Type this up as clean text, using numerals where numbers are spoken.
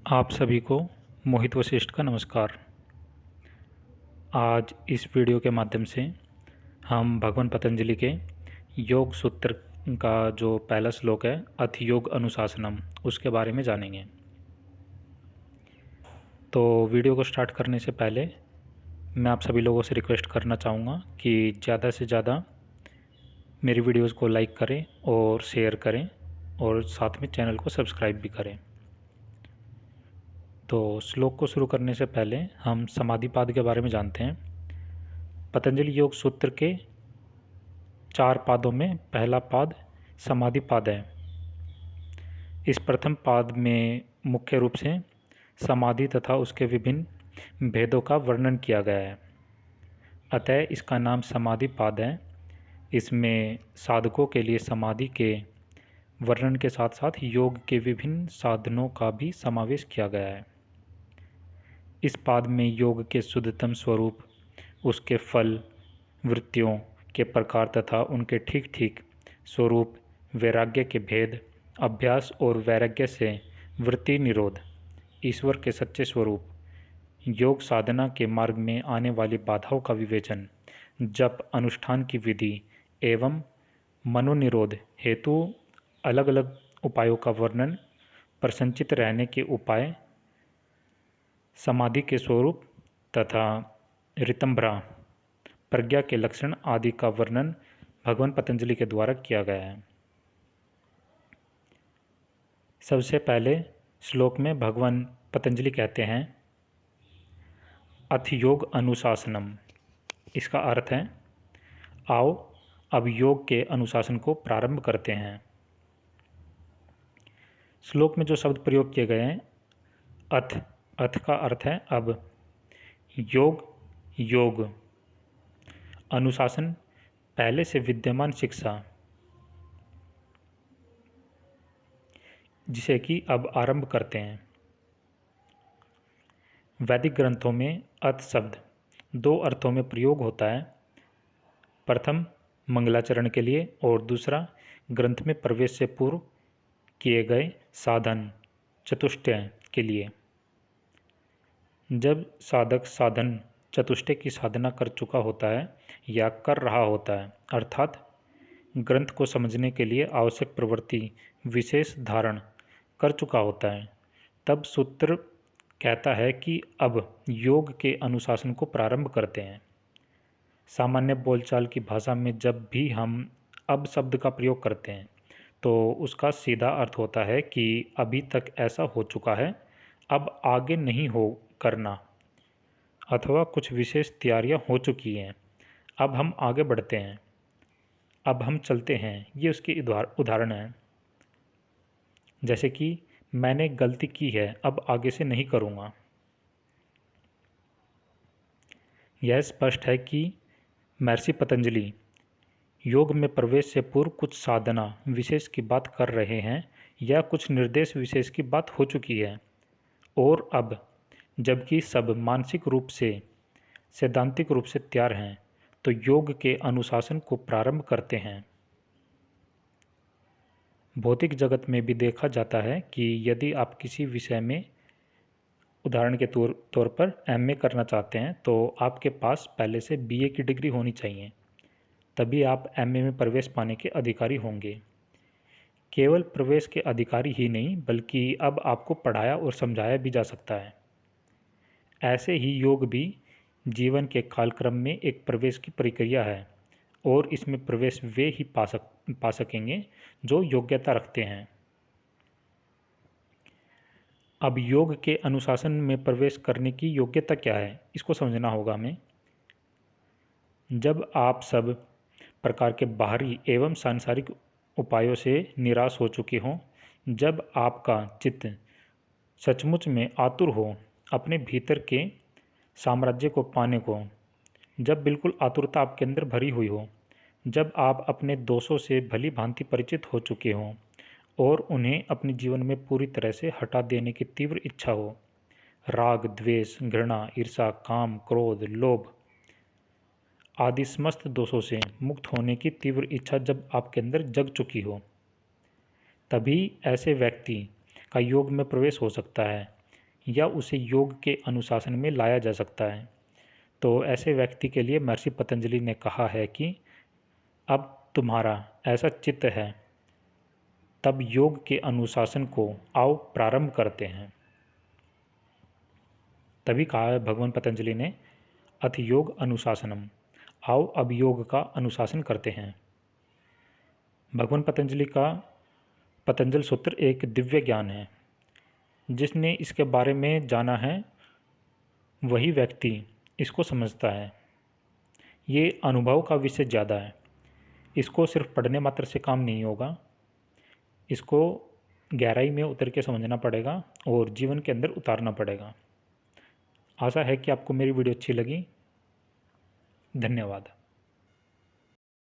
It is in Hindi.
आप सभी को मोहित वशिष्ठ का नमस्कार। आज इस वीडियो के माध्यम से हम भगवान पतंजलि के योग सूत्र का जो पहला श्लोक है अथ योग अनुशासनम उसके बारे में जानेंगे। तो वीडियो को स्टार्ट करने से पहले मैं आप सभी लोगों से रिक्वेस्ट करना चाहूँगा कि ज़्यादा से ज़्यादा मेरी वीडियोज़ को लाइक करें और शेयर करें और साथ में चैनल को सब्सक्राइब भी करें। तो श्लोक को शुरू करने से पहले हम समाधिपाद के बारे में जानते हैं। पतंजलि योग सूत्र के 4 पादों में पहला पाद समाधिपाद है। इस प्रथम पाद में मुख्य रूप से समाधि तथा उसके विभिन्न भेदों का वर्णन किया गया है, अतः इसका नाम समाधिपाद है। इसमें साधकों के लिए समाधि के वर्णन के साथ साथ योग के विभिन्न साधनों का भी समावेश किया गया है। इस पाद में योग के शुद्धतम स्वरूप, उसके फल, वृत्तियों के प्रकार तथा उनके ठीक ठीक स्वरूप, वैराग्य के भेद, अभ्यास और वैराग्य से वृत्ति निरोध, ईश्वर के सच्चे स्वरूप, योग साधना के मार्ग में आने वाली बाधाओं का विवेचन, जप अनुष्ठान की विधि एवं मनोनिरोध हेतु अलग अलग उपायों का वर्णन, प्रसन्नचित्त रहने के उपाय, समाधि के स्वरूप तथा ऋतंभ्रा प्रज्ञा के लक्षण आदि का वर्णन भगवान पतंजलि के द्वारा किया गया है। सबसे पहले श्लोक में भगवान पतंजलि कहते हैं अथ योग अनुशासनम। इसका अर्थ है आओ अब योग के अनुशासन को प्रारंभ करते हैं। श्लोक में जो शब्द प्रयोग किए गए हैं अथ, अथ का अर्थ है अब, योग योग, अनुशासन पहले से विद्यमान शिक्षा जिसे कि अब आरंभ करते हैं। वैदिक ग्रंथों में अथ शब्द 2 अर्थों में प्रयोग होता है। प्रथम मंगलाचरण के लिए और दूसरा ग्रंथ में प्रवेश से पूर्व किए गए साधन चतुष्टय के लिए। जब साधक साधन चतुष्टय की साधना कर चुका होता है या कर रहा होता है, अर्थात ग्रंथ को समझने के लिए आवश्यक प्रवृत्ति विशेष धारण कर चुका होता है, तब सूत्र कहता है कि अब योग के अनुशासन को प्रारंभ करते हैं। सामान्य बोलचाल की भाषा में जब भी हम अब शब्द का प्रयोग करते हैं तो उसका सीधा अर्थ होता है कि अभी तक ऐसा हो चुका है, अब आगे नहीं हो करना, अथवा कुछ विशेष तैयारियां हो चुकी हैं, अब हम आगे बढ़ते हैं, अब हम चलते हैं। ये उसकी उदाहरण है। जैसे कि मैंने गलती की है, अब आगे से नहीं करूँगा। यह स्पष्ट है कि महर्षि पतंजलि योग में प्रवेश से पूर्व कुछ साधना विशेष की बात कर रहे हैं या कुछ निर्देश विशेष की बात हो चुकी है, और अब जबकि सब मानसिक रूप से सैद्धांतिक रूप से तैयार हैं तो योग के अनुशासन को प्रारंभ करते हैं। भौतिक जगत में भी देखा जाता है कि यदि आप किसी विषय में उदाहरण के तौर पर एमए करना चाहते हैं तो आपके पास पहले से बीए की डिग्री होनी चाहिए, तभी आप एमए में प्रवेश पाने के अधिकारी होंगे। केवल प्रवेश के अधिकारी ही नहीं बल्कि अब आपको पढ़ाया और समझाया भी जा सकता है। ऐसे ही योग भी जीवन के कालक्रम में एक प्रवेश की प्रक्रिया है और इसमें प्रवेश वे ही पा सकेंगे जो योग्यता रखते हैं। अब योग के अनुशासन में प्रवेश करने की योग्यता क्या है, इसको समझना होगा हमें। जब आप सब प्रकार के बाहरी एवं सांसारिक उपायों से निराश हो चुके हों, जब आपका चित्त सचमुच में आतुर हो अपने भीतर के साम्राज्य को पाने को, जब बिल्कुल आतुरता आपके अंदर भरी हुई हो, जब आप अपने दोषों से भली भांति परिचित हो चुके हों और उन्हें अपने जीवन में पूरी तरह से हटा देने की तीव्र इच्छा हो, राग द्वेष घृणा ईर्षा काम क्रोध लोभ आदि समस्त दोषों से मुक्त होने की तीव्र इच्छा जब आपके अंदर जग चुकी हो, तभी ऐसे व्यक्ति का योग में प्रवेश हो सकता है। या उसे योग के अनुशासन में लाया जा सकता है। तो ऐसे व्यक्ति के लिए महर्षि पतंजलि ने कहा है कि अब तुम्हारा ऐसा चित्त है, तब योग के अनुशासन को आओ प्रारंभ करते हैं। तभी कहा है भगवान पतंजलि ने, अथ योग अनुशासनम, आओ अब योग का अनुशासन करते हैं। भगवान पतंजलि का पतंजल सूत्र एक दिव्य ज्ञान है। जिसने इसके बारे में जाना है वही व्यक्ति इसको समझता है। ये अनुभव का विषय ज़्यादा है। इसको सिर्फ पढ़ने मात्र से काम नहीं होगा, इसको गहराई में उतर के समझना पड़ेगा और जीवन के अंदर उतारना पड़ेगा। आशा है कि आपको मेरी वीडियो अच्छी लगी। धन्यवाद।